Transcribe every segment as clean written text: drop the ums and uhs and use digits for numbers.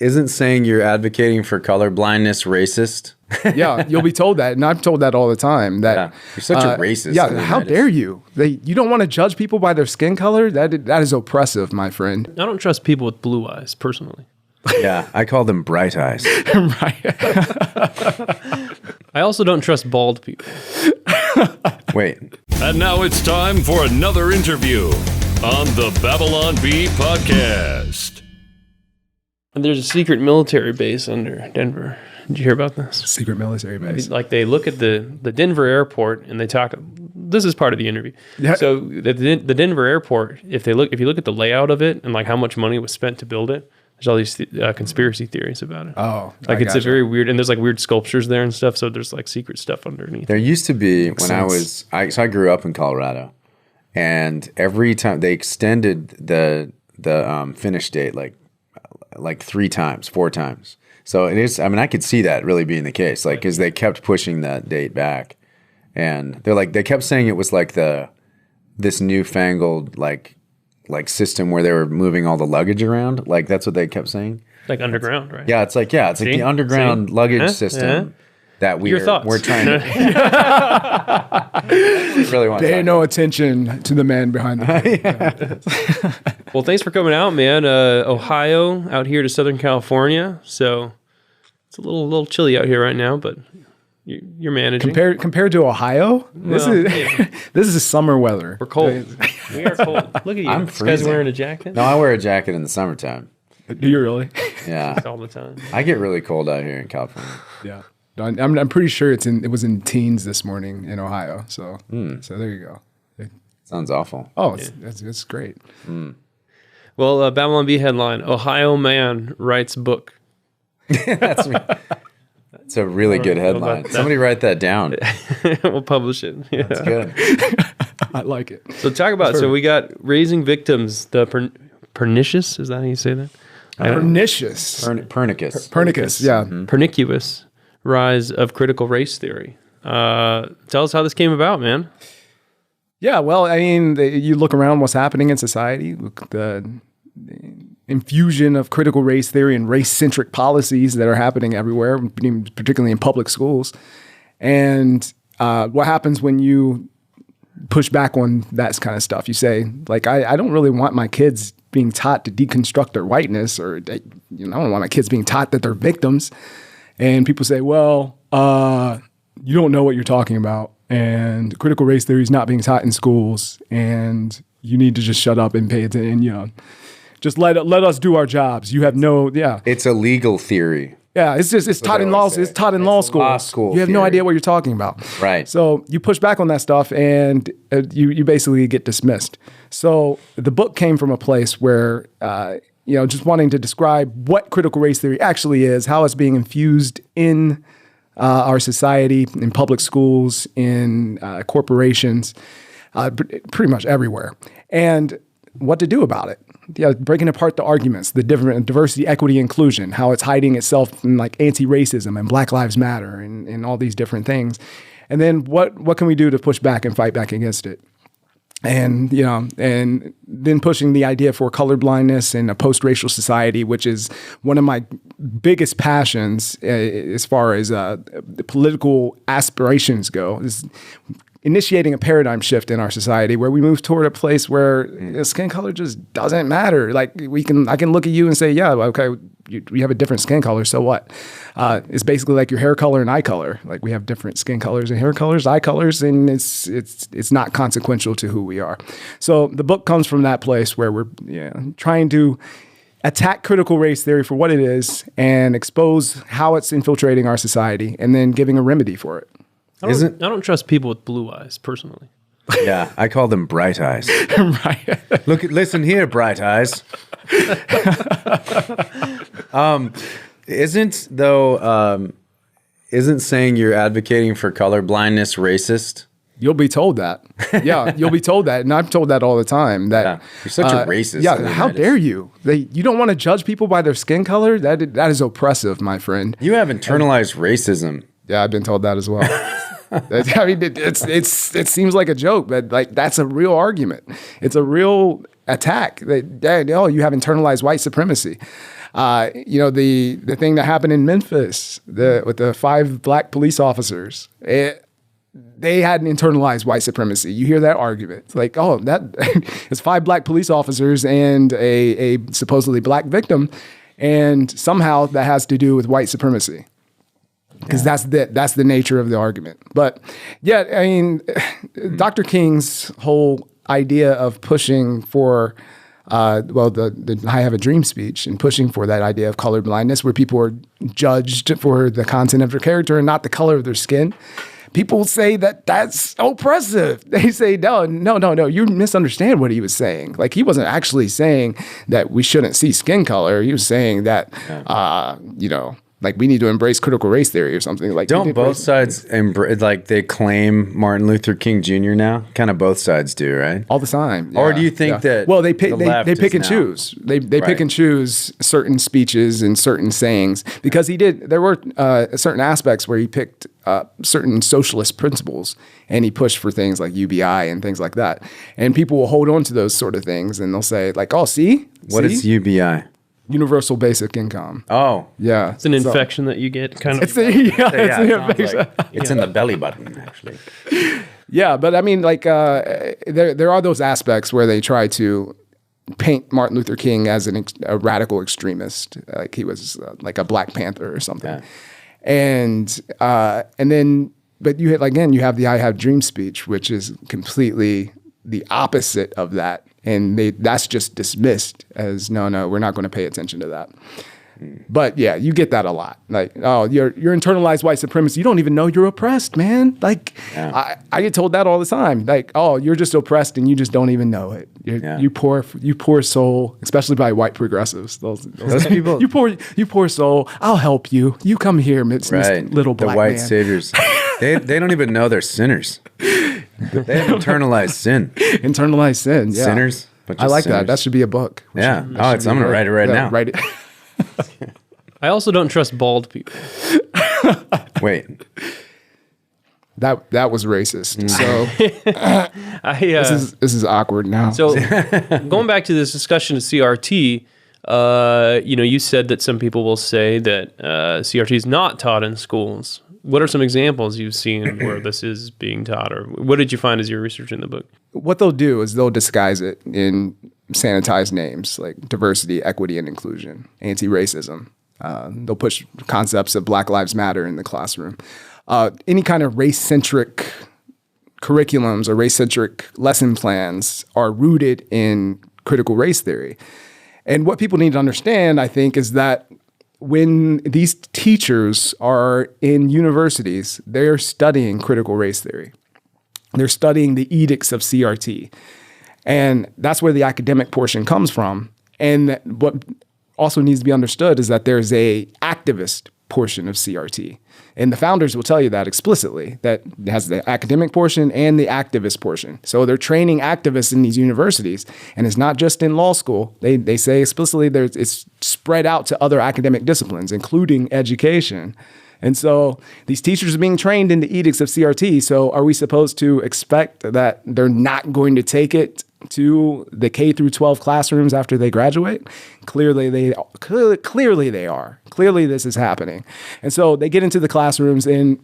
Isn't saying you're advocating for color blindness racist? Yeah, you'll be told that, and I'm told that all the time. That you're such a racist. Yeah, how dare you? You don't want to judge people by their skin color? That is oppressive, my friend. I don't trust people with blue eyes, personally. Yeah, I call them bright eyes. Right. I also don't trust bald people. Wait. And now it's time for another interview on the Babylon Bee podcast. And there's a secret military base under Denver. Did you hear about this? Secret military base. Like they look at the Denver airport and they talk. This is part of the interview. Yeah. So the Denver airport, if you look at the layout of it and like how much money was spent to build it, there's all these conspiracy theories about it. Oh, like it's a very weird, and there's like weird sculptures there and stuff. So there's like secret stuff underneath. There used to be I grew up in Colorado, and every time they extended the finish date like 3 times, 4 times. So it is. I mean, I could see that really being the case, like because they kept pushing that date back, and they kept saying it was like this newfangled like system where they were moving all the luggage around. Like that's what they kept saying. Like underground, right? Yeah, it's like the underground luggage system that we're trying to really want. Pay no attention to the man behind the Well, thanks for coming out, man. Ohio out here to Southern California, so it's a little chilly out here right now, but you're managing. Compared to Ohio, this is summer weather. We're cold. We are cold. Look at you. I'm This guy's freezing. wearing a jacket. No, I wear a jacket in the summertime. Do you really? Yeah, All the time. I get really cold out here in California. Yeah. I'm pretty sure it was in teens this morning in Ohio. So so there you go. Sounds awful. Oh, it's great. Well, Babylon Bee headline: Ohio man writes book. That's me. That's a really good headline. Somebody write that down. We'll publish it. Yeah. That's good. I like it. So talk about. So we got raising victims. The Pernicious. Is that how you say that? Pernicious. Pernicus. Pernicus. Yeah. Pernicious rise of critical race theory. Tell us how this came about, man. Yeah, well, I mean, you look around what's happening in society, the infusion of critical race theory and race-centric policies that are happening everywhere, particularly in public schools. And what happens when you push back on that kind of stuff? You say, like, I don't really want my kids being taught to deconstruct their whiteness, or I don't want my kids being taught that they're victims. And people say, well, you don't know what you're talking about. And critical race theory is not being taught in schools, and you need to just shut up and pay attention. Just let us do our jobs. You have It's a legal theory. Yeah, it's taught in law. It's taught in law school. Law school. You have no idea what you're talking about. Right. So you push back on that stuff, and you basically get dismissed. So the book came from a place where just wanting to describe what critical race theory actually is, how it's being infused in our society, in public schools, in corporations, pretty much everywhere, and what to do about it. Yeah, breaking apart the arguments, the different diversity, equity, inclusion, how it's hiding itself in like anti-racism and Black Lives Matter and all these different things, and then what can we do to push back and fight back against it? And and then pushing the idea for colorblindness in a post-racial society, which is one of my biggest passions as far as the political aspirations go, is initiating a paradigm shift in our society where we move toward a place where skin color just doesn't matter. Like I can look at you and say, yeah, okay, you have a different skin color, so what? It's basically like your hair color and eye color. Like we have different skin colors and hair colors, eye colors, and it's not consequential to who we are. So the book comes from that place where we're trying to attack critical race theory for what it is and expose how it's infiltrating our society, and then giving a remedy for it. I don't trust people with blue eyes, personally. Yeah, I call them bright eyes. Right. Listen here, bright eyes. Isn't saying you're advocating for color blindness racist? You'll be told that. Yeah, you'll be told that. And I'm told that all the time. That you're such a racist. Yeah, how dare you? You don't want to judge people by their skin color? That is oppressive, my friend. You have internalized racism. Yeah, I've been told that as well. I mean, it seems like a joke, but like that's a real argument. It's a real attack. You have internalized white supremacy. The thing that happened in Memphis with the 5 black police officers, they had an internalized white supremacy. You hear that argument. It's like, oh, it's 5 black police officers and a supposedly black victim, and somehow that has to do with white supremacy. Because that's the nature of the argument. But yeah, I mean, Dr. King's whole idea of pushing for, the I Have a Dream speech and pushing for that idea of color blindness, where people are judged for the content of their character and not the color of their skin. People say that that's oppressive. They say, no, you misunderstand what he was saying. Like, he wasn't actually saying that we shouldn't see skin color. He was saying that, like, we need to embrace critical race theory or something. Like, don't both sides like they claim Martin Luther King Jr. now? Kind of both sides do, right? All the time. Yeah. Or do you think that? Well, they pick and choose. They pick and choose certain speeches and certain sayings, because there were certain aspects where he picked certain socialist principles and he pushed for things like UBI and things like that. And people will hold on to those sort of things and they'll say, like, oh, see? What is UBI? Universal basic income. Oh, yeah. It's an infection that you get kind of. It's an infection. It's in the belly button, actually. Yeah, but I mean, like, there are those aspects where they try to paint Martin Luther King as a radical extremist, like he was like a Black Panther or something. Yeah. And then, but you have the I Have Dream speech, which is completely the opposite of that. And that's just dismissed as, no, we're not going to pay attention to that. But yeah, you get that a lot. Like, oh, you're internalized white supremacy. You don't even know you're oppressed, man. Like, yeah. I get told that all the time. Like, oh, you're just oppressed and you just don't even know it. You poor soul, especially by white progressives. Those people. You poor soul. I'll help you. You come here, Mr. Little Black The white man. saviors. They don't even know they're sinners. They have internalized sin. Internalized sin. Yeah. Sinners. I like that. That should be a book. Yeah. I'm going to write it right now. Write it. I also don't trust bald people. Wait. That was racist. So this is awkward now. So going back to this discussion of CRT, you said that some people will say that CRT is not taught in schools. What are some examples you've seen where this is being taught, or what did you find as you were researching the book? What they'll do is they'll disguise it in sanitized names like diversity, equity, and inclusion, anti-racism. They'll push concepts of Black Lives Matter in the classroom. Any kind of race-centric curriculums or race-centric lesson plans are rooted in critical race theory. And what people need to understand, I think, is that when these teachers are in universities, they're studying critical race theory. They're studying the edicts of CRT. And that's where the academic portion comes from. And what also needs to be understood is that there's a activist portion of CRT. And the founders will tell you that explicitly, that it has the academic portion and the activist portion. So they're training activists in these universities. And it's not just in law school. They say explicitly it's spread out to other academic disciplines, including education. And so these teachers are being trained in the edicts of CRT. So are we supposed to expect that they're not going to take it to the K through 12 classrooms after they graduate? Clearly they are. Clearly this is happening. And so they get into the classrooms and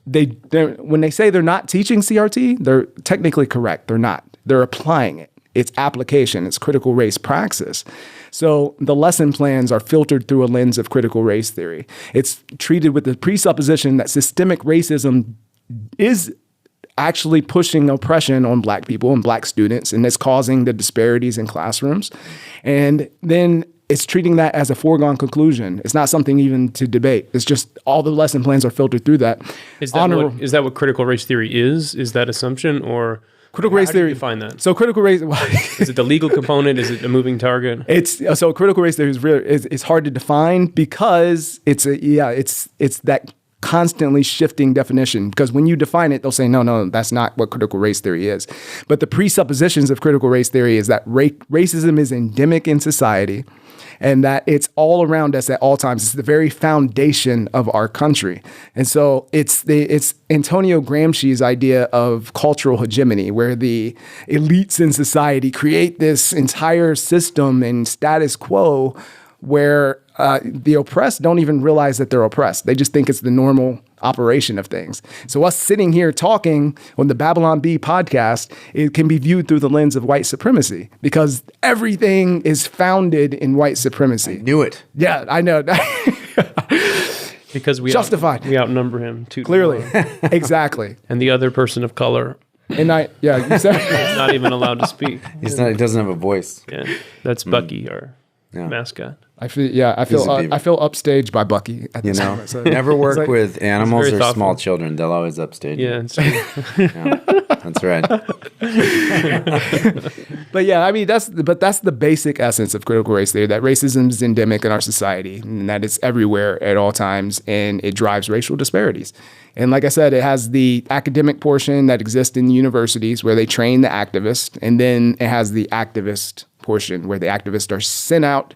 when they say they're not teaching CRT, they're technically correct. They're not. They're applying it. It's application. It's critical race praxis. So the lesson plans are filtered through a lens of critical race theory. It's treated with the presupposition that systemic racism is actually pushing oppression on Black people and Black students, and it's causing the disparities in classrooms. And then it's treating that as a foregone conclusion. It's not something even to debate. It's just all the lesson plans are filtered through that. Is that what critical race theory is? Is that assumption, or critical race theory? How do you define that? So critical race is it the legal component? Is it a moving target? So critical race theory is hard to define because it's that constantly shifting definition, because when you define it, they'll say, no, that's not what critical race theory is. But the presuppositions of critical race theory is that racism is endemic in society and that it's all around us at all times. It's the very foundation of our country. And so it's Antonio Gramsci's idea of cultural hegemony, where the elites in society create this entire system and status quo where the oppressed don't even realize that they're oppressed. They just think it's the normal operation of things. So us sitting here talking on the Babylon Bee podcast, it can be viewed through the lens of white supremacy because everything is founded in white supremacy. I knew it. Yeah, I know. Because we justified. We outnumber him too. Clearly. Exactly. And the other person of color And you said is not even allowed to speak. He doesn't have a voice. Yeah, that's Bucky, our mascot. I feel upstaged by Bucky at this moment. So Never work like, with animals or thoughtful. small children. They'll always upstage you. Yeah, it's true. Yeah, that's right. But yeah, I mean that's the basic essence of critical race theory, that racism is endemic in our society and that it's everywhere at all times and it drives racial disparities. And like I said, it has the academic portion that exists in universities where they train the activist, and then it has the activist portion where the activists are sent out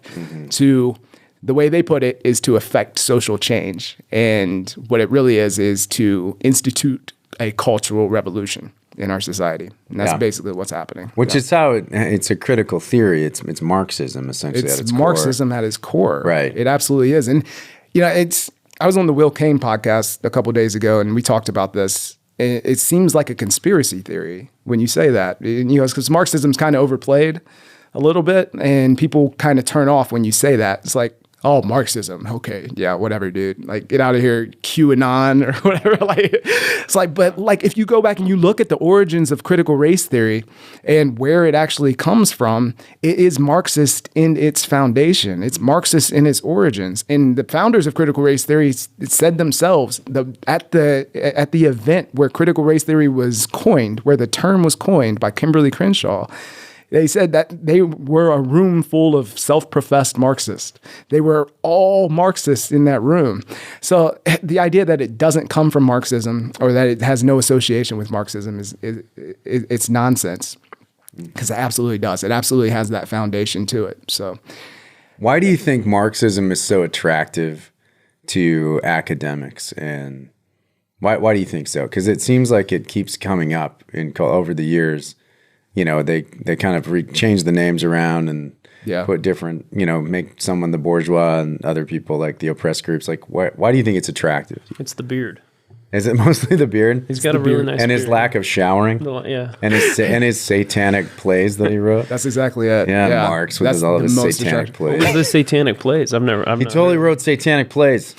to, the way they put it, is to affect social change. And what it really is to institute a cultural revolution in our society. And that's basically what's happening. Which is how it's a critical theory. It's Marxism, essentially, It's at its Marxism at its core. Right. It absolutely is. And, I was on the Will Kane podcast a couple of days ago, and we talked about this. It seems like a conspiracy theory when you say that, because Marxism's kind of overplayed a little bit, and people kind of turn off when you say that. It's like, oh, Marxism. Okay. Yeah, whatever, dude. Like, get out of here, QAnon or whatever. But if you go back and you look at the origins of critical race theory and where it actually comes from, it is Marxist in its foundation. It's Marxist in its origins. And the founders of critical race theory said themselves at the event where critical race theory was coined, where the term was coined by Kimberly Crenshaw, they said that they were a room full of self-professed Marxists. They were all Marxists in that room. So the idea that it doesn't come from Marxism or that it has no association with Marxism it's nonsense, because it absolutely does. It absolutely has that foundation to it. So, why do you think Marxism is so attractive to academics, and why do you think so? Because it seems like it keeps coming up over the years. They kind of change the names around and put different, make someone the bourgeois and other people like the oppressed groups. Like, why do you think it's attractive? It's the beard. Is it mostly the beard? He's got a really nice and beard. his lack of showering. Yeah. And his satanic plays that he wrote. That's exactly it. Yeah, Marx with all of his satanic plays. What was the satanic plays? He totally wrote satanic plays.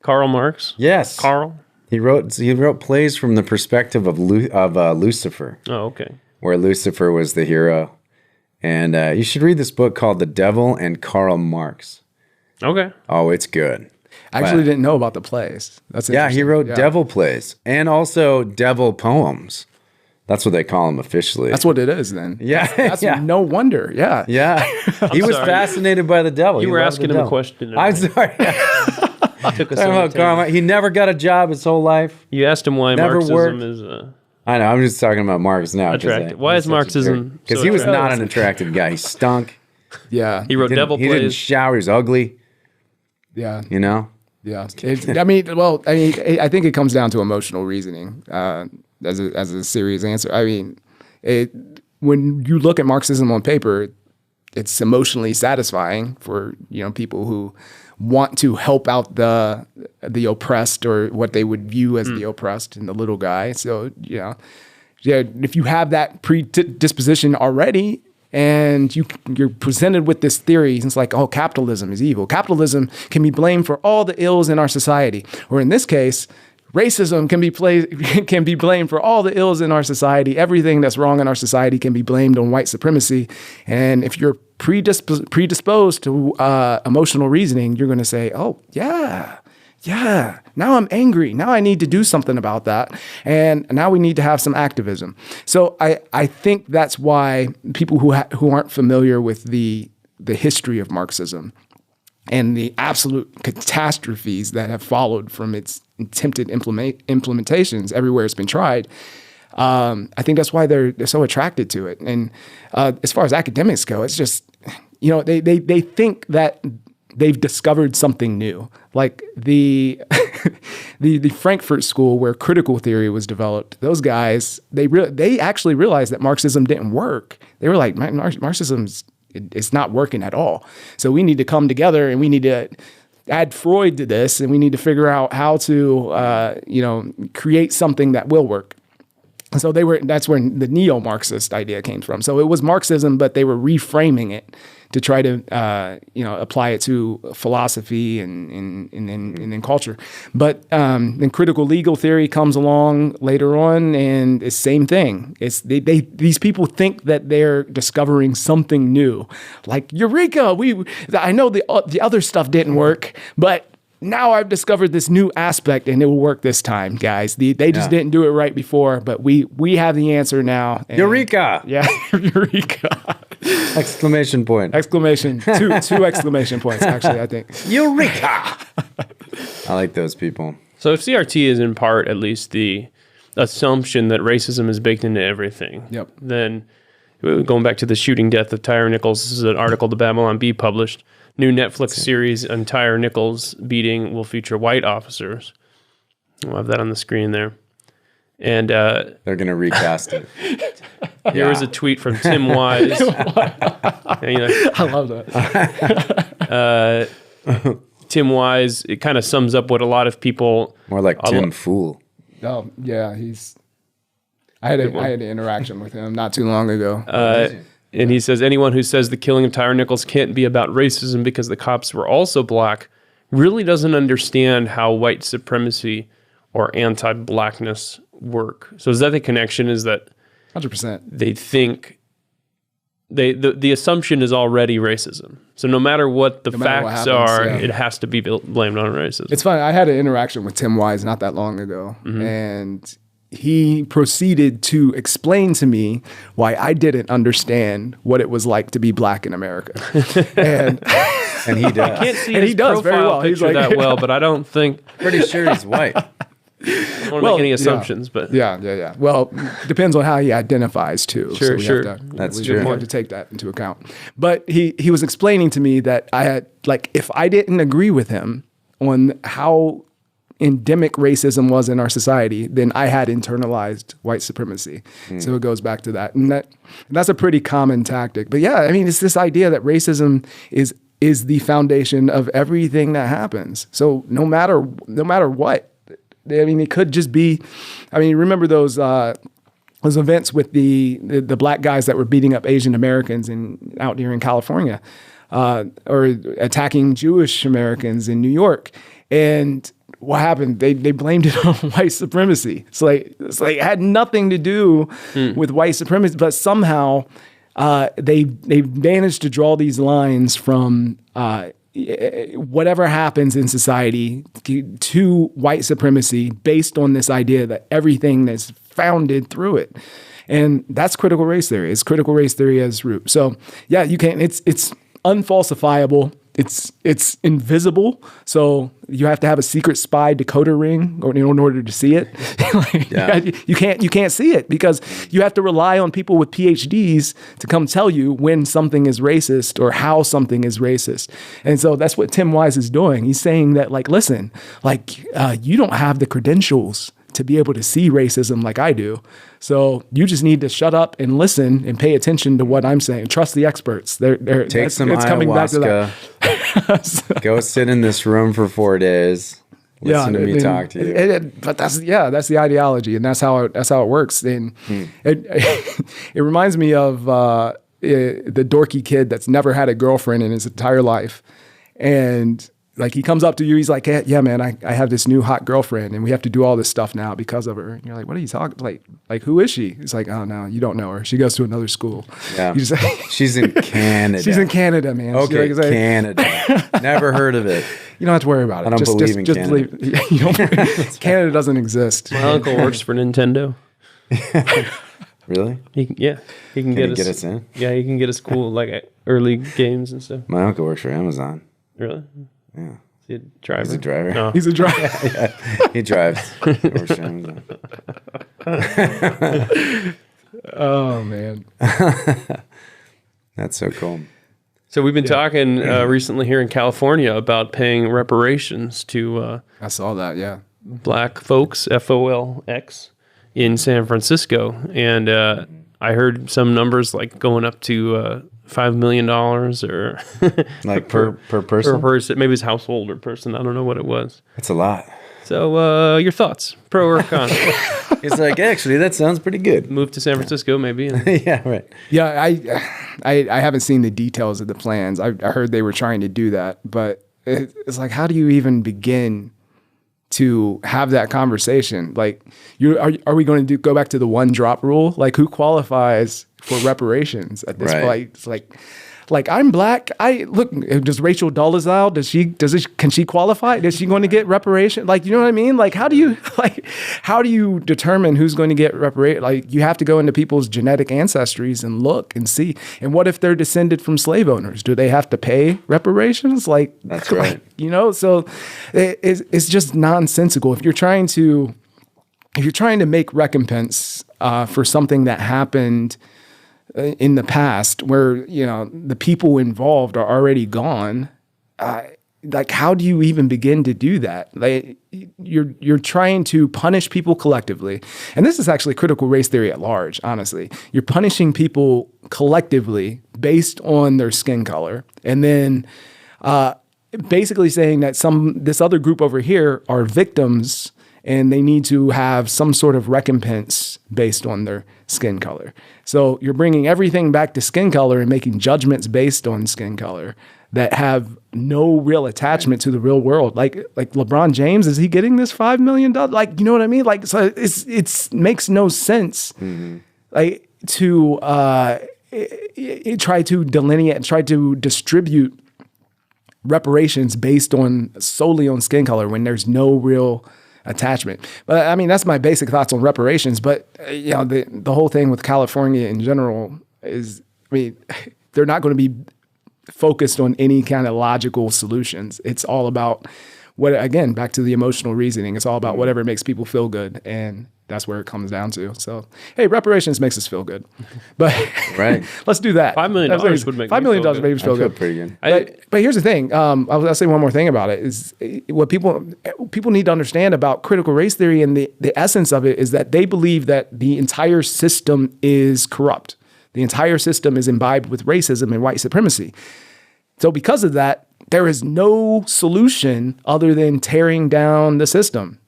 Karl Marx? Yes. Karl? He wrote plays from the perspective of Lucifer. Oh, okay. Where Lucifer was the hero. And you should read this book called The Devil and Karl Marx. Okay. Oh, it's good. I actually didn't know about the plays. That's he wrote devil plays and also devil poems. That's what they call them officially. That's what it is then. Yeah. That's no wonder. Yeah. Yeah. He was fascinated by the devil. You were asking him a question. I'm sorry. Took us he never got a job his whole life. You asked him why Never Marxism worked. is I know. I'm just talking about Marx now. attractive. Why is Marxism? Because he was not an attractive guy. He stunk. Yeah. He wrote devil He didn't plays. shower. He was ugly. Yeah. Yeah. I think it comes down to emotional reasoning as a serious answer. I mean, when you look at Marxism on paper, it's emotionally satisfying for people who want to help out the oppressed, or what they would view as the oppressed and the little guy. So if you have that predisposition already, and you're presented with this theory, it's like, oh, capitalism is evil. Capitalism can be blamed for all the ills in our society. Or in this case, racism can be blamed for all the ills in our society. Everything that's wrong in our society can be blamed on white supremacy. And if you're predisposed to emotional reasoning, you're going to say, oh, yeah, now I'm angry. Now I need to do something about that. And now we need to have some activism. So I think that's why people who aren't familiar with the history of Marxism and the absolute catastrophes that have followed from its attempted implementations everywhere it's been tried, I think that's why they're so attracted to it. And as far as academics go, it's just, they think that they've discovered something new. Like the Frankfurt School, where critical theory was developed, those guys, they actually realized that Marxism didn't work. They were like, Marxism it's not working at all. So we need to come together and we need to add Freud to this, and we need to figure out how to, create something that will work. And so that's where the neo-Marxist idea came from. So it was Marxism, but they were reframing it to try to, apply it to philosophy and in culture. But then critical legal theory comes along later on, and it's the same thing. It's these people think that they're discovering something new, like Eureka! I know the other stuff didn't work, but now I've discovered this new aspect and it will work this time, guys. They just didn't do it right before, but we have the answer now. And Eureka! Yeah, Eureka! Exclamation point. Exclamation. Two exclamation points, actually, I think. Eureka! I like those people. So if CRT is in part at least the assumption that racism is baked into everything, Yep. then going back to the shooting death of Tyre Nichols, this is an article the Babylon Bee published. New Netflix series on Tyre Nichols beating will feature white officers. We'll have that on the screen there. And they're going to recast it. Here was a tweet from Tim Wise. I love that. Tim Wise, it kind of sums up what a lot of people... More like Tim Fool. Oh, yeah, I had an interaction with him not too long ago. And he says, anyone who says the killing of Tyre Nichols can't be about racism because the cops were also black really doesn't understand how white supremacy or anti-blackness work. So is that the connection, is that 100%. they think the assumption is already racism. So no matter what the facts are, it has to be blamed on racism. It's funny. I had an interaction with Tim Wise not that long ago, and he proceeded to explain to me why I didn't understand what it was like to be black in America. And he does. I can't see his profile very well. picture that well, but I don't think... Pretty sure he's white. I don't want to make any assumptions, but... Yeah. Well, depends on how he identifies, too. Sure. That's true. We have to take that into account. But he was explaining to me that I had, if I didn't agree with him on how endemic racism was in our society, then I had internalized white supremacy. So it goes back to that. And that's a pretty common tactic. But yeah, I mean, it's this idea that racism is the foundation of everything that happens. So no matter what, I mean, it could just be, I mean, remember those events with the black guys that were beating up Asian Americans out here in California, or attacking Jewish Americans in New York. And what happened? They blamed it on white supremacy. It's like it had nothing to do with white supremacy, but somehow they managed to draw these lines from whatever happens in society to white supremacy based on this idea that everything is founded through it. And that's critical race theory. It's critical race theory at its root. So yeah, you can't, it's unfalsifiable. It's invisible, so you have to have a secret spy decoder ring in order to see it. You can't see it because you have to rely on people with PhDs to come tell you when something is racist or how something is racist. And so that's what Tim Wise is doing. He's saying that, listen, you don't have the credentials to be able to see racism like I do. So you just need to shut up and listen and pay attention to what I'm saying. Trust the experts. Take some ayahuasca. Go sit in this room for 4 days. Listen to me talk to you. But that's the ideology, and that's how it works. And it reminds me of the dorky kid that's never had a girlfriend in his entire life, and he comes up to you, he's like, hey, yeah, man, I have this new hot girlfriend and we have to do all this stuff now because of her. And you're like, what are you talking? Like, who is she? He's like, oh, no, you don't know her. She goes to another school. Yeah. She's in Canada. She's in Canada, man. Okay, Canada. Never heard of it. You don't have to worry about it. I don't believe in Canada. Canada doesn't exist. My uncle works for Nintendo. Really? He can get us in? Yeah, he can get us cool, early games and stuff. My uncle works for Amazon. Really? Yeah. Is he a driver? He's a driver. No. He's a driver. Yeah. He drives. Oh, man. That's so cool. So we've been talking recently here in California about paying reparations to I saw that, yeah. black folks, FOLX, in San Francisco. And I heard some numbers going up to $5 million or like per person? Per person. Maybe it's household or person. I don't know what it was. That's a lot. So your thoughts, pro or con? It's like, actually, that sounds pretty good. Move to San Francisco, maybe. Yeah, right. Yeah, I haven't seen the details of the plans. I heard they were trying to do that, but it's like, how do you even begin to have that conversation? Like, are we going to go back to the one drop rule? Like, who qualifies for reparations at this point? It's like I'm black. Does Rachel Dolezal, can she qualify? Is she going to get reparation? Like, you know what I mean? Like, how do you determine who's going to get reparation? Like, you have to go into people's genetic ancestries and look and see. And what if they're descended from slave owners? Do they have to pay reparations? Like, that's right. Like, you know, so it's just nonsensical. If you're trying to make recompense for something that happened in the past, where, you know, the people involved are already gone, like, how do you even begin to do that? Like, you're trying to punish people collectively, and this is actually critical race theory at large. Honestly, you're punishing people collectively based on their skin color, and then basically saying that this other group over here are victims, and they need to have some sort of recompense based on their skin color. So you're bringing everything back to skin color and making judgments based on skin color that have no real attachment to the real world. Like LeBron James, is he getting this $5 million? Like, you know what I mean? Like, so it's makes no sense. Mm-hmm. Like, to try to delineate and try to distribute reparations based solely on skin color when there's no real attachment. But I mean, that's my basic thoughts on reparations. But you know, the whole thing with California in general is, I mean, they're not going to be focused on any kind of logical solutions. It's all about again, back to the emotional reasoning. It's all about whatever makes people feel good, and that's where it comes down to. So, hey, reparations makes us feel good, but right, let's do that. $5 million would make $5 million makes us feel good. Pretty good. But here's the thing. I'll say one more thing about it is what people need to understand about critical race theory, and the essence of it is that they believe that the entire system is corrupt. The entire system is imbibed with racism and white supremacy. So because of that, there is no solution other than tearing down the system.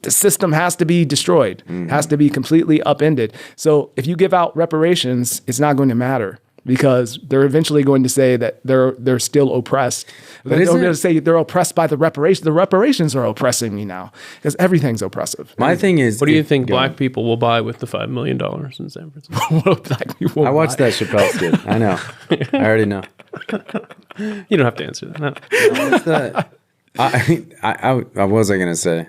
The system has to be destroyed, has to be completely upended. So if you give out reparations, it's not going to matter, because they're eventually going to say that they're still oppressed. They're going to say they're oppressed by the reparations. The reparations are oppressing me now, because everything's oppressive. My thing is, what do you think black people will buy with the $5 million in San Francisco? What black people I watched that Chappelle skit. I know. I already know. You don't have to answer that. No. What was I going to say?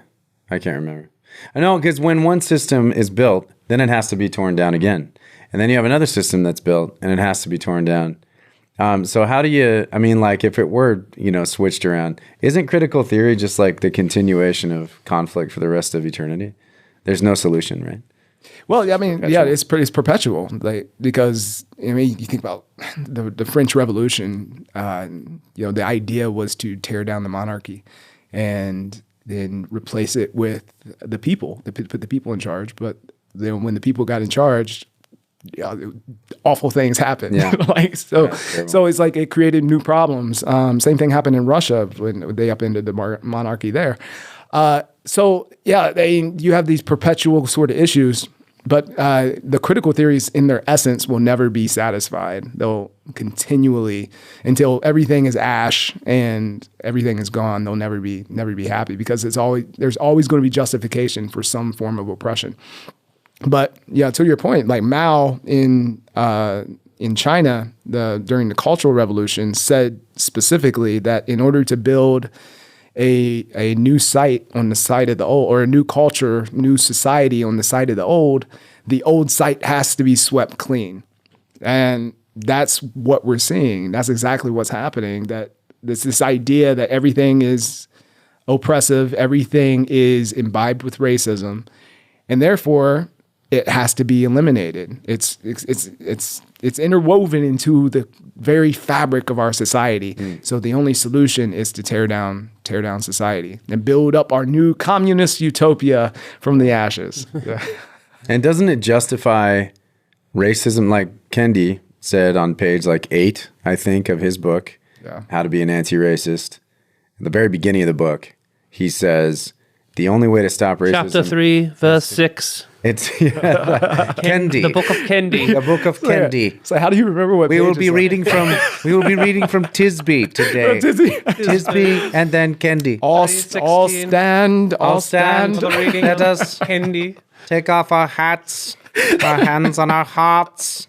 I can't remember. I know, because when one system is built, then it has to be torn down again. And then you have another system that's built, and it has to be torn down. So how do you, I mean, like, if it were, you know, switched around, isn't critical theory just like the continuation of conflict for the rest of eternity? There's no solution, right? Well, I mean, yeah, it's perpetual. Like, because, I mean, you think about the French Revolution, you know, the idea was to tear down the monarchy and then replace it with the people, put the people in charge. But then when the people got in charge, awful things happened. Yeah. So it's like it created new problems. Same thing happened in Russia when they upended the monarchy there. So yeah, you have these perpetual sort of issues, but the critical theories in their essence will never be satisfied. They'll continually, until everything is ash and everything is gone, they'll never be happy, because there's always going to be justification for some form of oppression. But yeah, to your point, like Mao in China during the Cultural Revolution said specifically that in order to build a new site on the site of the old, or a new culture, new society on the site of the old site has to be swept clean. And that's what we're seeing. That's exactly what's happening. That this idea that everything is oppressive, everything is imbibed with racism, and therefore it has to be eliminated. It's interwoven into the very fabric of our society. So the only solution is to tear down society and build up our new communist utopia from the ashes. And doesn't it justify racism? Like Kendi said on page like 8, I think, of his book, How to Be an Anti-Racist. At the very beginning of the book, he says, the only way to stop racism... Chapter 3, verse 6. It's Kendi. The book of Kendi. The book of Kendi. So how do you remember what We will be reading from Tisbe today. Tisbe and then Kendi. All stand. Let us Kendi. take off our hats, our hands on our hearts.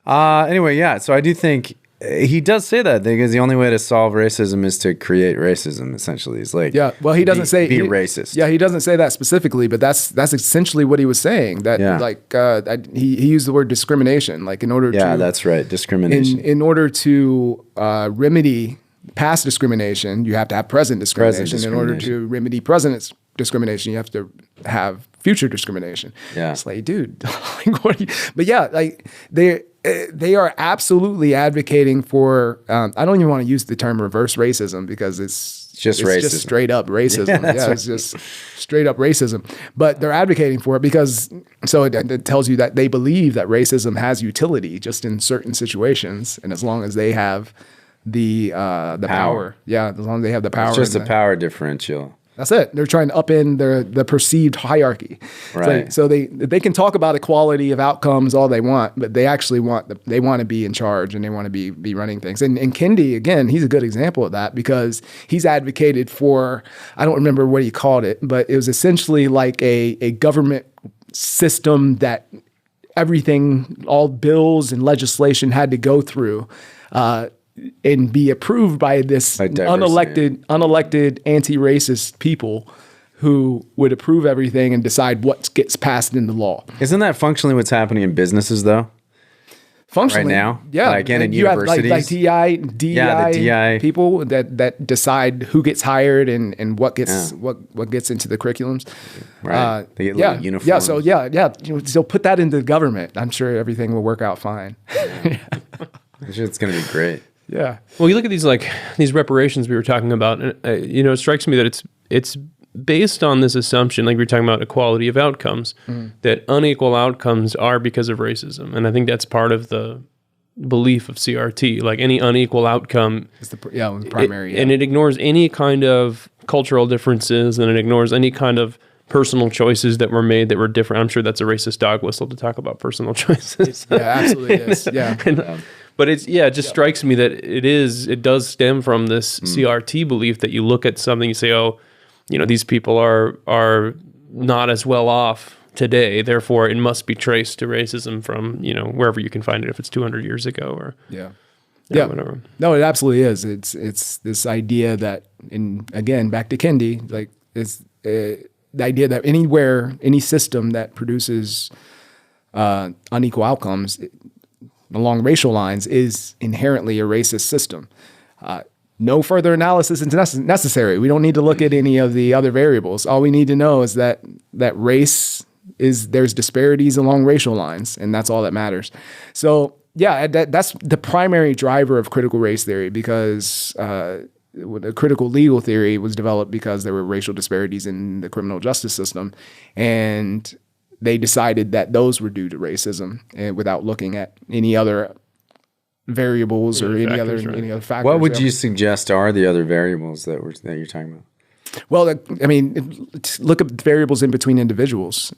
Anyway, yeah. So I do think he does say that because the only way to solve racism is to create racism. Essentially, it's like Well, he doesn't say be racist. Yeah, he doesn't say that specifically, but that's essentially what he was saying. That he used the word discrimination. Like in order to that's right, discrimination. In order to remedy past discrimination, you have to have present discrimination. In order to remedy present discrimination, you have to have future discrimination. Yeah, it's like, dude, like, what are you? But yeah, like they are absolutely advocating for. I don't even want to use the term reverse racism because it's just racism. Just straight up racism. Yeah, It's just straight up racism. But they're advocating for it because it tells you that they believe that racism has utility just in certain situations, and as long as they have the power. As long as they have the power. It's just a power differential. That's it. They're trying to upend the perceived hierarchy. Right. So they can talk about equality of outcomes all they want, but they actually want to be in charge and they want to be running things. And Kendi, again, he's a good example of that because he's advocated for, I don't remember what he called it, but it was essentially like a government system that everything, all bills and legislation had to go through and be approved by this unelected anti-racist people who would approve everything and decide what gets passed into law. Isn't that functionally what's happening in businesses, though? Functionally, right now, yeah. Like in you universities, have like DEI people that decide who gets hired and what gets what gets into the curriculums. Right. They get little uniforms. So put that into the government. I'm sure everything will work out fine. I'm sure it's going to be great. Yeah. Well, you look at these reparations we were talking about, and it strikes me that it's based on this assumption, like we were talking about equality of outcomes, that unequal outcomes are because of racism, and I think that's part of the belief of CRT. Like any unequal outcome, is the primary, and it ignores any kind of cultural differences, and it ignores any kind of personal choices that were made that were different. I'm sure that's a racist dog whistle to talk about personal choices. Yeah, absolutely is. Yeah. But it just strikes me that it does stem from this CRT belief that you look at something, you say, oh, these people are not as well off today, therefore it must be traced to racism from, wherever you can find it, if it's 200 years ago or whatever. No, it absolutely is. It's this idea that, again, back to Kendi, like it's the idea that any system that produces unequal outcomes along racial lines is inherently a racist system. No further analysis is necessary. We don't need to look at any of the other variables. All we need to know is that there's disparities along racial lines, and that's all that matters. So that's the primary driver of critical race theory, because the critical legal theory was developed because there were racial disparities in the criminal justice system, and they decided that those were due to racism, and without looking at any other variables or any other factors. What would you suggest are the other variables that you're talking about? Well, look at variables in between individuals,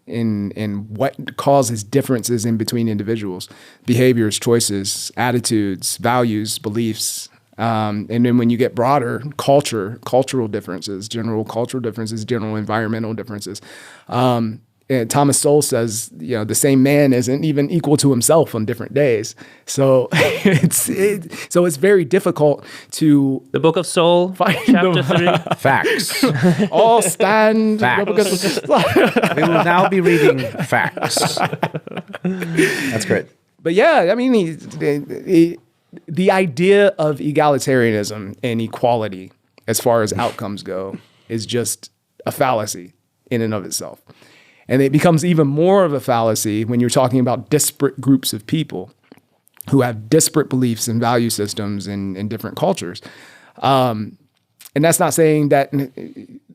in what causes differences in between individuals, behaviors, choices, attitudes, values, beliefs. And then when you get broader, cultural differences, general cultural differences, general environmental differences. And Thomas Sowell says, the same man isn't even equal to himself on different days. So it's very difficult to. The Book of Sowell, chapter 3. Facts. All stand. Facts. We will now be reading facts. That's great. But the idea of egalitarianism and equality as far as outcomes go is just a fallacy in and of itself. And it becomes even more of a fallacy when you're talking about disparate groups of people who have disparate beliefs and value systems in different cultures. And that's not saying that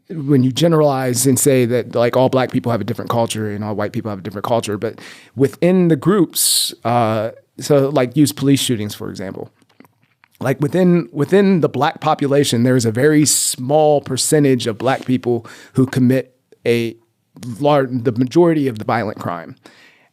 when you generalize and say that like all black people have a different culture and all white people have a different culture, but within the groups, so like use police shootings, for example. Like within the black population, there is a very small percentage of black people who commit the majority of the violent crime.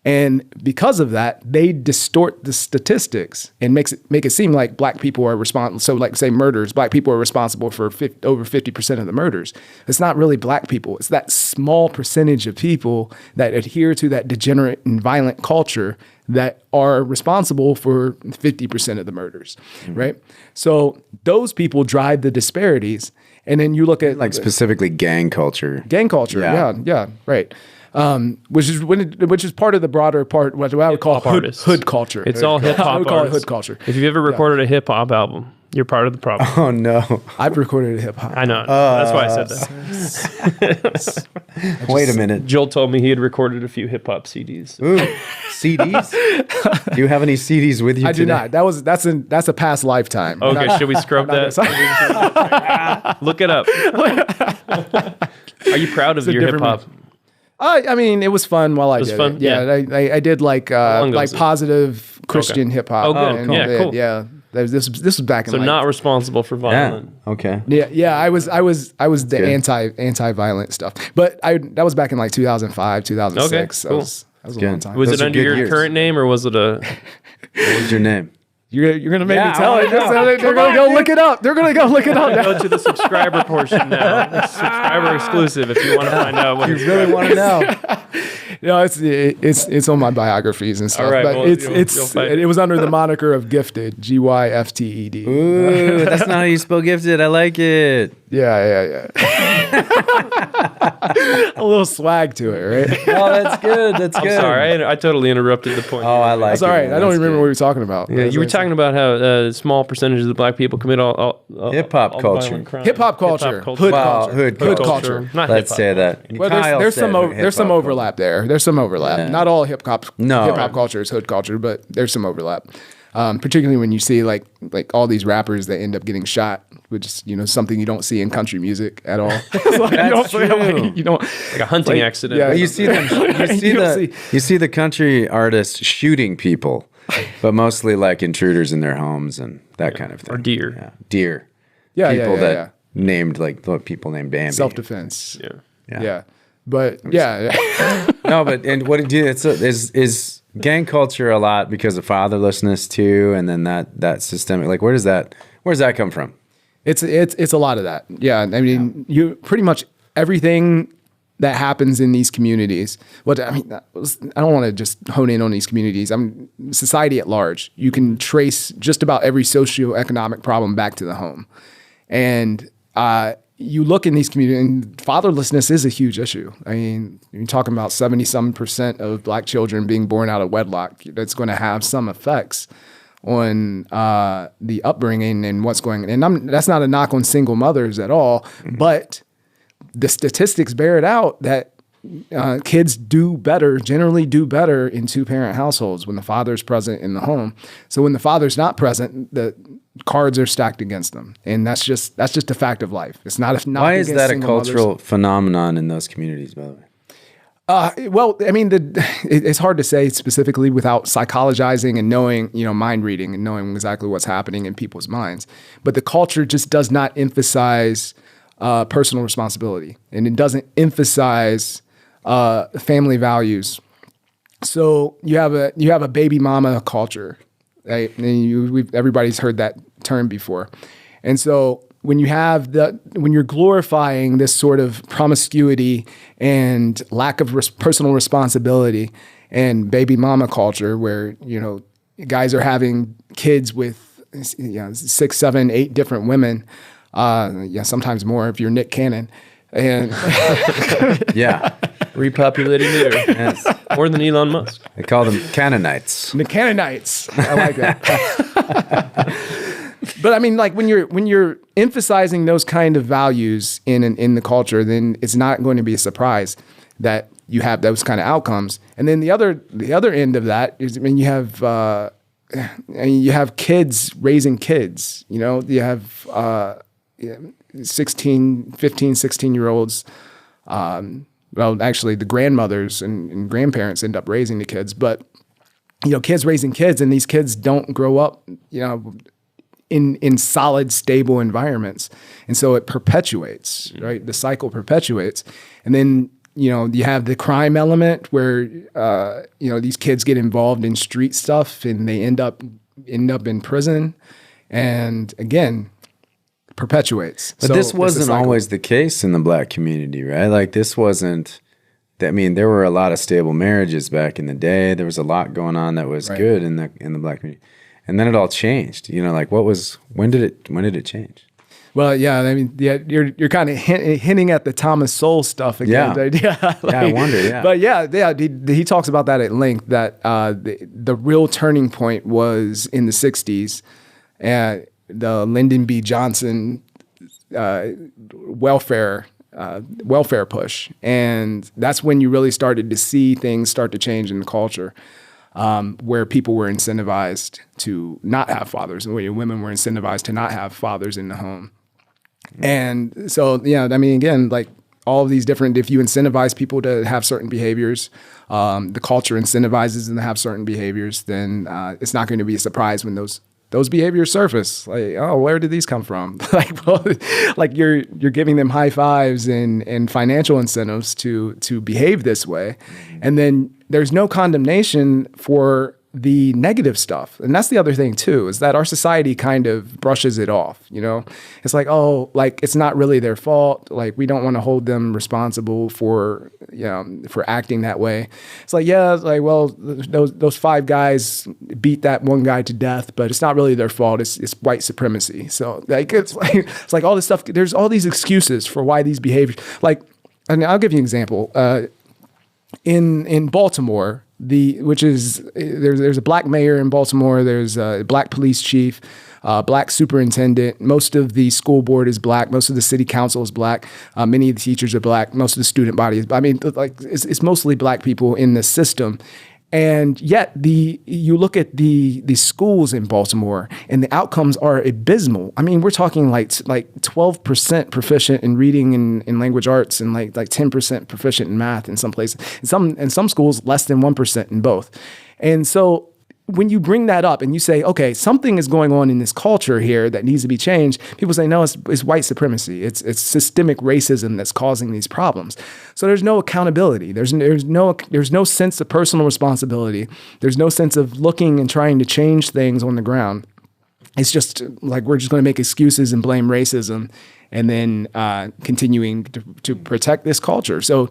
And because of that, they distort the statistics and make it seem like black people are responsible. So like say murders, black people are responsible for over 50% of the murders. It's not really black people. It's that small percentage of people that adhere to that degenerate and violent culture that are responsible for 50% of the murders, right? So those people drive the disparities. And then you look at like specifically gang culture. Gang culture, yeah, right. Which is part of the broader part, what I would call hood culture. It's all hip hop. I would call it hood culture. If you've ever recorded a hip hop album, you're part of the problem. Oh no, I've recorded a hip hop. I know. That's why I said that. Wait a minute. Joel told me he had recorded a few hip hop CDs. Ooh, CDs? Do you have any CDs with you? I do not. That's a past lifetime. Okay, should we scrub that? Look it up. Are you proud of your hip hop? I mean, it was fun while I did it. Fun? Yeah, I did like positive Christian hip hop. Oh, good. Cool. Yeah. This was back in so not responsible for violent. Yeah. Okay. Yeah. I was the anti-violent stuff, but that was back in like 2005, 2006. Okay, cool. That was a long time. Was Those it are under good your years. current name or was it a? What was your name? You're gonna make me tell I it. wanna know. They're gonna go look it up. They're gonna go look it up. Go to the subscriber portion now. It's subscriber exclusive if you want to find out what You really want to know? No, it's on my biographies and stuff. All right, but well, it was under the moniker of Gifted, GYFTED. Ooh, that's not how you spell gifted. I like it. Yeah. A little swag to it, right? Oh, that's good. That's good. I'm sorry, I totally interrupted the point. Oh, I like That's it. all right. I don't remember good. what we were talking about. Yeah, you were talking about how a small percentage of the black people commit all Hip-hop all culture. violent crime. Hip-hop culture. Hood Wow, culture. hood Hood culture. culture. Not Let's hip-hop say that. culture. Well, Kyle there's said some hip-hop overlap there. There's some overlap. Yeah. Not all hip hop No. culture is hood culture, but there's some overlap. Particularly when you see like all these rappers that end up getting shot, which is something you don't see in country music at all. It's like, That's true. you don't Like a hunting accident. yeah. But you see them. You see the country artists shooting people, but mostly like intruders in their homes and that kind of thing. Or deer. Yeah. Deer. Yeah, People yeah. that named like what people named Bambi. self-defense. Yeah. Yeah. But yeah. No, but and what it do is gang culture a lot because of fatherlessness too, and then that systemic, like where does that come from? It's a lot of that. Yeah. I mean, you pretty much everything that happens in these communities. I don't want to just hone in on these communities. Society at large. You can trace just about every socioeconomic problem back to the home. And you look in these communities, and fatherlessness is a huge issue. I mean, you're talking about 70% of black children being born out of wedlock. That's going to have some effects on the upbringing and what's going on. And that's not a knock on single mothers at all, but the statistics bear it out that kids generally do better in two-parent households when the father's present in the home. So when the father's not present, the cards are stacked against them, and that's just a fact of life. It's not. Why is that a cultural phenomenon in those communities, by the way? Well, I mean, it's hard to say specifically without psychologizing and knowing, mind reading and knowing exactly what's happening in people's minds. But the culture just does not emphasize personal responsibility, and it doesn't emphasize family values. So you have a baby mama culture, right? And everybody's heard that term before, and so when you're glorifying this sort of promiscuity and lack of personal responsibility and baby mama culture, where guys are having kids with 6, 7, 8 different women, sometimes more if you're Nick Cannon, and Yeah. Repopulating the earth. Yes. More than Elon Musk. They call them Canaanites. the Canaanites. I like that. But I mean, like when you're emphasizing those kind of values in the culture, then it's not going to be a surprise that you have those kind of outcomes. And then the other end of that is, you have kids raising kids. You have 15, 16-year-olds. Well, actually, the grandmothers and grandparents end up raising the kids, but kids raising kids, and these kids don't grow up, in solid, stable environments. And so it perpetuates, right? The cycle perpetuates. And then, you have the crime element where, these kids get involved in street stuff and they end up in prison. And again, perpetuates. But this wasn't always the case in the Black community, right? Like this wasn't, there were a lot of stable marriages back in the day. There was a lot going on that was good in the Black community. And then it all changed. When did it change? Well, yeah, you're kind of hinting at the Thomas Sowell stuff again. Yeah, I wonder, yeah. But he talks about that at length, that the real turning point was in the 60s, the Lyndon B. Johnson welfare push. And that's when you really started to see things start to change in the culture. Where people were incentivized to not have fathers, and where women were incentivized to not have fathers in the home. And so, again, like all of these different, if you incentivize people to have certain behaviors, the culture incentivizes them to have certain behaviors, then it's not going to be a surprise when those behaviors surface. Like, oh, where did these come from? like you're giving them high fives and financial incentives to behave this way. And then there's no condemnation for the negative stuff. And that's the other thing too, is that our society kind of brushes it off, It's like, oh, like it's not really their fault. Like we don't want to hold them responsible for acting that way. It's like, well, those 5 guys beat that one guy to death, but it's not really their fault. It's white supremacy. So like it's like all this stuff. There's all these excuses for why these behaviors. Like, and I'll give you an example. In Baltimore, there's a Black mayor in Baltimore. There's a Black police chief, Black superintendent. Most of the school board is Black. Most of the city council is Black. Many of the teachers are Black. Most of the student body is. It's mostly Black people in the system. And yet you look at the schools in Baltimore and the outcomes are abysmal. I mean, we're talking like 12% proficient in reading and language arts and like 10% proficient in math in some places. In some schools, less than 1% in both. And so when you bring that up and you say, okay, something is going on in this culture here that needs to be changed, people say, no, it's white supremacy. It's systemic racism that's causing these problems. So there's no accountability. There's no sense of personal responsibility. There's no sense of looking and trying to change things on the ground. It's just like we're just going to make excuses and blame racism and then continuing to protect this culture. So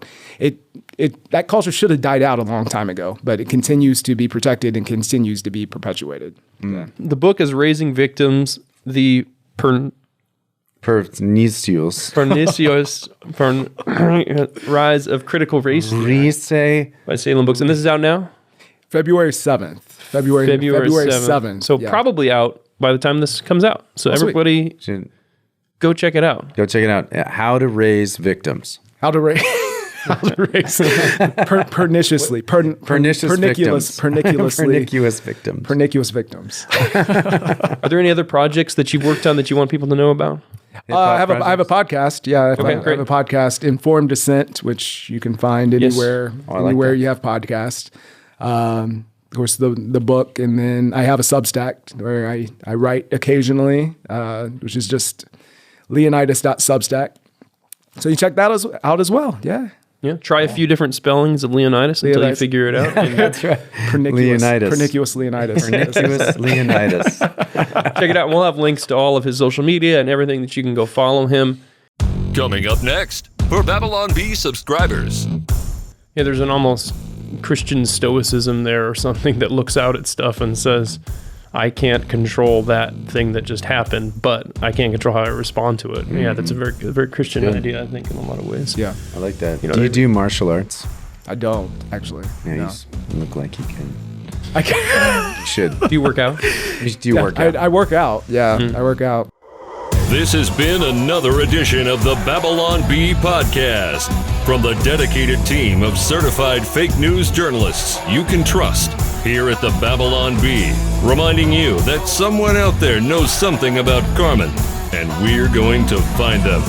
that culture should have died out a long time ago, but it continues to be protected and continues to be perpetuated. Yeah. The book is Raising Victims, the Pernicious Rise of Critical Race Theory by Salem Books. And this is out now? February 7th. February 7th. So probably out by the time this comes out. So everybody go check it out. Go check it out. How to Raise Victims. How to raise perniciously. Pernicious victims. Pernicious victims. Are there any other projects that you've worked on that you want people to know about? I have a podcast. Yeah, I have a podcast, Informed Dissent, which you can find anywhere you have podcasts. Of course, the book, and then I have a Substack where I write occasionally, which is just Leonydus.substack. So you check that out as well. Yeah. Yeah. Try a few different spellings of Leonydus until you figure it out. That's right. Pernicious Leonydus. Pernicious Leonydus. Check it out. We'll have links to all of his social media and everything that you can go follow him. Coming up next, for Babylon Bee subscribers. Yeah, there's an almost Christian stoicism there or something that looks out at stuff and says, I can't control that thing that just happened, but I can control how I respond to it. Mm-hmm. Yeah, that's a very Christian idea, I think, in a lot of ways. Yeah, I like that. Do you do martial arts? I don't, actually. Yeah, no. You look like you can. I can. You should. Do you work out? Do you work out? I work out. Yeah, I work out. This has been another edition of the Babylon Bee Podcast. From the dedicated team of certified fake news journalists you can trust here at the Babylon Bee, reminding you that someone out there knows something about Carmen, and we're going to find them.